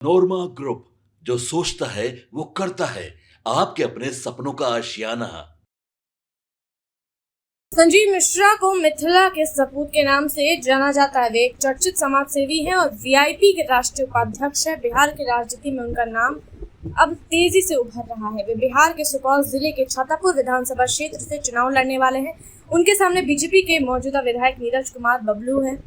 नोरमा group, जो सोचता है वो करता है। आपके अपने सपनों का आशियाना। संजीव मिश्रा को मिथिला के सपूत के नाम से जाना जाता है। वे एक चर्चित समाज सेवी हैं और वीआईपी के राष्ट्रीय उपाध्यक्ष है। बिहार की राजनीति में उनका नाम अब तेजी से उभर रहा है। वे बिहार के सुपौल जिले के छातापुर विधानसभा क्षेत्र से चुनाव लड़ने वाले हैं। उनके सामने बीजेपी के मौजूदा विधायक नीरज कुमार बबलू हैं,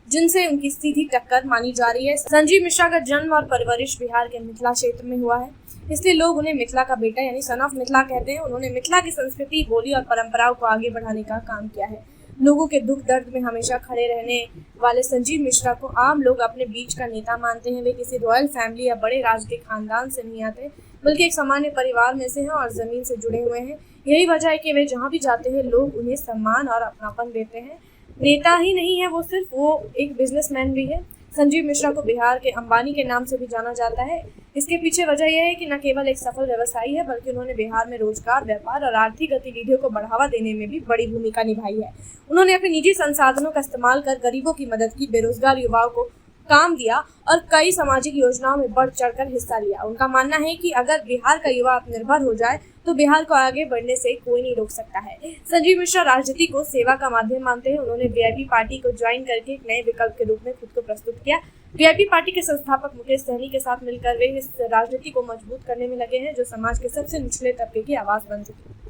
जिनसे उनकी सीधी टक्कर मानी जा रही है। संजीव मिश्रा का जन्म और परवरिश बिहार के मिथिला क्षेत्र में हुआ है, इसलिए लोग उन्हें मिथिला का बेटा यानी सन ऑफ मिथिला कहते हैं। उन्होंने मिथिला की संस्कृति, बोली और परंपराओं को आगे बढ़ाने का काम किया है। लोगों के दुख दर्द में हमेशा खड़े रहने वाले संजीव मिश्रा को आम लोग अपने बीच का नेता मानते हैं। वे किसी रॉयल फैमिली या बड़े राजनीतिक खानदान से नहीं आते, बल्कि एक सामान्य परिवार में से हैं और जमीन से जुड़े हुए हैं। यही वजह है कि वे जहाँ भी जाते हैं लोग उन्हें सम्मान और अपनापन देते हैं। नेता ही नहीं है वो एक बिजनेसमैन भी है। संजीव मिश्रा को बिहार के अंबानी के नाम से भी जाना जाता है। इसके पीछे वजह यह है कि न केवल एक सफल व्यवसायी है, बल्कि उन्होंने बिहार में रोजगार, व्यापार और आर्थिक गतिविधियों को बढ़ावा देने में भी बड़ी भूमिका निभाई है। उन्होंने अपने निजी संसाधनों का इस्तेमाल कर गरीबों की मदद की, बेरोजगार युवाओं को काम दिया और कई सामाजिक योजनाओं में बढ़ चढ़कर हिस्सा लिया। उनका मानना है कि अगर बिहार का युवा आत्मनिर्भर हो जाए तो बिहार को आगे बढ़ने से कोई नहीं रोक सकता है। संजीव मिश्रा राजनीति को सेवा का माध्यम मानते हैं। उन्होंने वीआईपी पार्टी को ज्वाइन करके एक नए विकल्प के रूप में खुद को प्रस्तुत किया। वीआईपी पार्टी के संस्थापक मुकेश सहनी के साथ मिलकर वे इस राजनीति को मजबूत करने में लगे हैं, जो समाज के सबसे निचले तबके की आवाज बन चुकी है।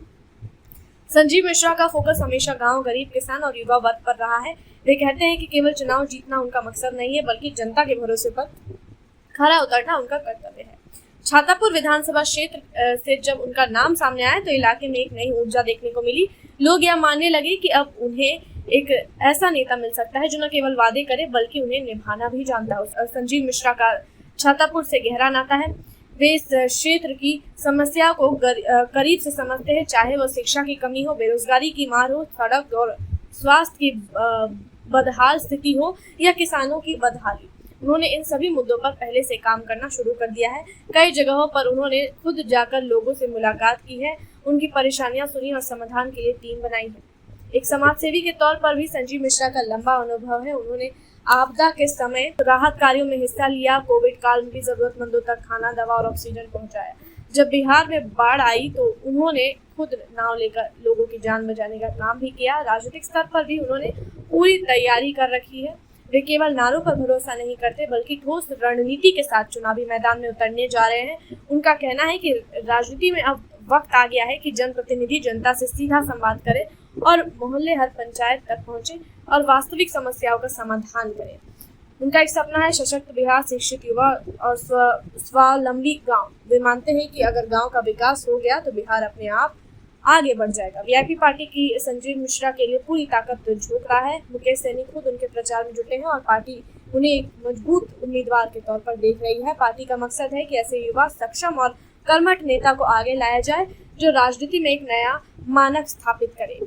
संजीव मिश्रा का फोकस हमेशा गांव, गरीब, किसान और युवा वर्ग पर रहा है। वे कहते हैं कि केवल चुनाव जीतना उनका मकसद नहीं है, बल्कि जनता के भरोसे पर खरा उतरना उनका कर्तव्य है। छातापुर विधानसभा क्षेत्र से जब उनका नाम सामने आया तो इलाके में एक नई ऊर्जा देखने को मिली। लोग यह मानने लगे कि अब उन्हें एक ऐसा नेता मिल सकता है जो न केवल वादे करे, बल्कि उन्हें निभाना भी जानता है। संजीव मिश्रा का छातापुर से गहरा नाता है। वे इस क्षेत्र की समस्या को करीब से समझते हैं, चाहे वो शिक्षा की कमी हो, बेरोजगारी की मार हो, सड़क और स्वास्थ्य की बदहाल स्थिति हो या किसानों की बदहाली। उन्होंने इन सभी मुद्दों पर पहले से काम करना शुरू कर दिया है। कई जगहों पर उन्होंने खुद जाकर लोगों से मुलाकात की है, उनकी परेशानियां सुनी और समाधान के लिए टीम बनाई है। एक समाज सेवी के तौर पर भी संजीव मिश्रा का लंबा अनुभव है। उन्होंने आपदा के समय राहत कार्यों में हिस्सा लिया, कोविड काल में भी जरूरतमंदों तक खाना, दवा और ऑक्सीजन पहुंचाया। जब बिहार में बाढ़ आई तो उन्होंने खुद नाव लेकर लोगों की जान बचाने का काम भी किया। राजनीतिक स्तर पर भी उन्होंने पूरी तैयारी कर रखी है। वे केवल नारों पर भरोसा नहीं करते, बल्कि ठोस रणनीति के साथ चुनावी मैदान में उतरने जा रहे हैं। उनका कहना है कि राजनीति में अब वक्त आ गया है कि जनप्रतिनिधि जनता से सीधा संवाद करे और मोहल्ले हर पंचायत तक पहुंचे और वास्तविक समस्याओं का समाधान करें। उनका एक सपना है सशक्त बिहार, शिक्षित युवा और स्वावलंबी गांव। वे मानते हैं कि अगर गांव का विकास हो गया तो बिहार अपने आप आगे बढ़ जाएगा। वीआईपी पार्टी की संजीव मिश्रा के लिए पूरी ताकत झोंक रहा है। मुकेश सहनी खुद उनके प्रचार में जुटे हैं और पार्टी उन्हें एक मजबूत उम्मीदवार के तौर पर देख रही है। पार्टी का मकसद है कि ऐसे युवा, सक्षम और कर्मठ नेता को आगे लाया जाए जो राजनीति में एक नया मानक स्थापित करे।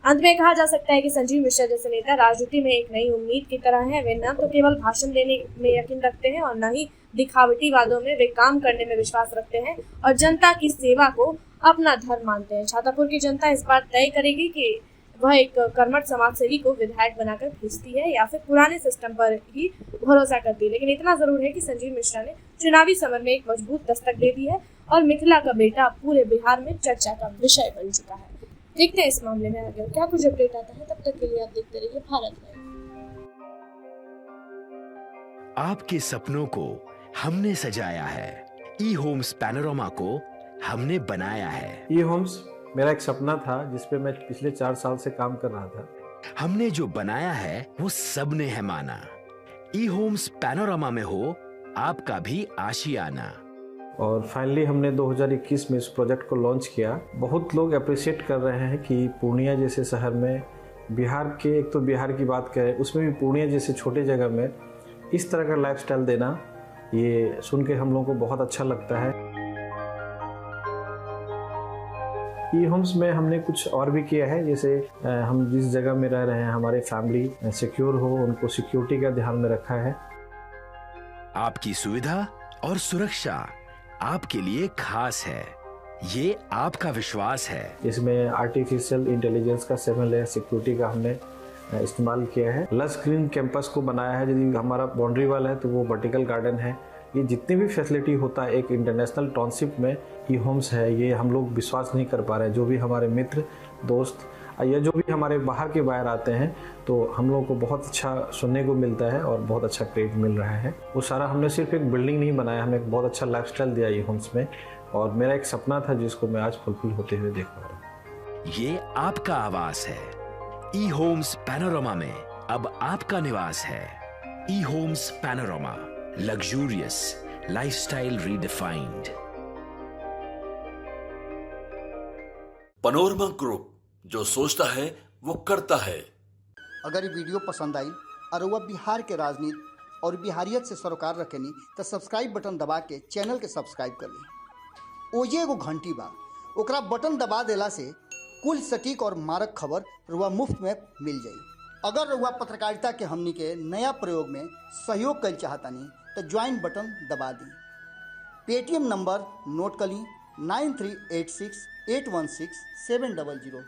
अंत में कहा जा सकता है कि संजीव मिश्रा जैसे नेता राजनीति में एक नई उम्मीद की तरह है। वे न तो केवल भाषण देने में यकीन रखते हैं और न ही दिखावटी वादों में। वे काम करने में विश्वास रखते हैं और जनता की सेवा को अपना धर्म मानते हैं। छातापुर की जनता इस बार तय करेगी कि वह एक कर्मठ समाज सेवी को विधायक बनाकर भेजती है या फिर पुराने सिस्टम पर ही भरोसा करती है। लेकिन इतना जरूर है कि संजीव मिश्रा ने चुनावी समर में एक मजबूत दस्तक दे दी है और मिथिला का बेटा पूरे बिहार में चर्चा का विषय बन चुका है। देखते हैं इस मामले में आगे क्या कुछ अपडेट आता है। तब तक के लिए आप देखते रहिए भारत लाइव। आपके सपनों को हमने सजाया है, ई होम्स पैनोरामा को हमने बनाया है। ई होम्स मेरा एक सपना था जिस पे मैं पिछले 4 साल से काम कर रहा था। हमने जो बनाया है वो सबने है माना। ई होम्स पैनोरामा में हो आपका भी आशियाना। और फाइनली हमने 2021 में इस प्रोजेक्ट को लॉन्च किया। बहुत लोग अप्रिशिएट कर रहे हैं कि पूर्णिया जैसे शहर में बिहार के, एक तो बिहार की बात करें उसमें भी पूर्णिया जैसे छोटे जगह में इस तरह का लाइफस्टाइल देना, ये सुन के हम लोगों को बहुत अच्छा लगता है। ई होम्स में हमने कुछ और भी किया है, जैसे हम जिस जगह में रह रहे हैं हमारे फैमिली सिक्योर हो, उनको सिक्योरिटी का ध्यान में रखा है। आपकी सुविधा और सुरक्षा आपके लिए खास है, ये आपका विश्वास है। इसमें आर्टिफिशियल इंटेलिजेंस का 7 लेयर सिक्योरिटी का हमने इस्तेमाल किया है। लस ग्रीन कैंपस को बनाया है। यदि हमारा बाउंड्री वाल है तो वो वर्टिकल गार्डन है, ये जितनी भी फैसिलिटी होता है एक इंटरनेशनल टाउनशिप में ई होम्स है, ये हम लोग विश्वास नहीं कर पा रहे हैं। जो भी हमारे मित्र दोस्त या जो भी हमारे बाहर के बाहर आते हैं तो हम लोगों को बहुत अच्छा सुनने को मिलता है और बहुत अच्छा क्रेडिट मिल रहा है। वो सारा हमने सिर्फ एक बिल्डिंग नहीं बनाया, हमें एक बहुत अच्छा लाइफस्टाइल दिया ई होम्स में, और मेरा एक सपना था जिसको मैं आज फुलफिल होते हुए देख पा रहा हूँ। ये आपका आवास है। ई होम्स पैनोरामा में अब आपका निवास है। E homes Panorama, luxurious lifestyle redefined. Panorama group, जो सोचता है वो करता है। अगर ये वीडियो पसंद आई और वह बिहार के राजनीति और बिहारियत से सरोकार रखेनी तो सब्सक्राइब बटन दबा के चैनल के सब्सक्राइब कर ली। ओजे एगो घंटी बा, ओकरा बटन दबा देला से कुल सटीक और मारक खबर रुआ मुफ्त में मिल जाई। अगर रुआ पत्रकारिता के हमनी के नया प्रयोग में सहयोग कर चाहतानी तो ज्वाइन बटन दबा दी। पेटीएम नंबर नोट कर ली 9386816700।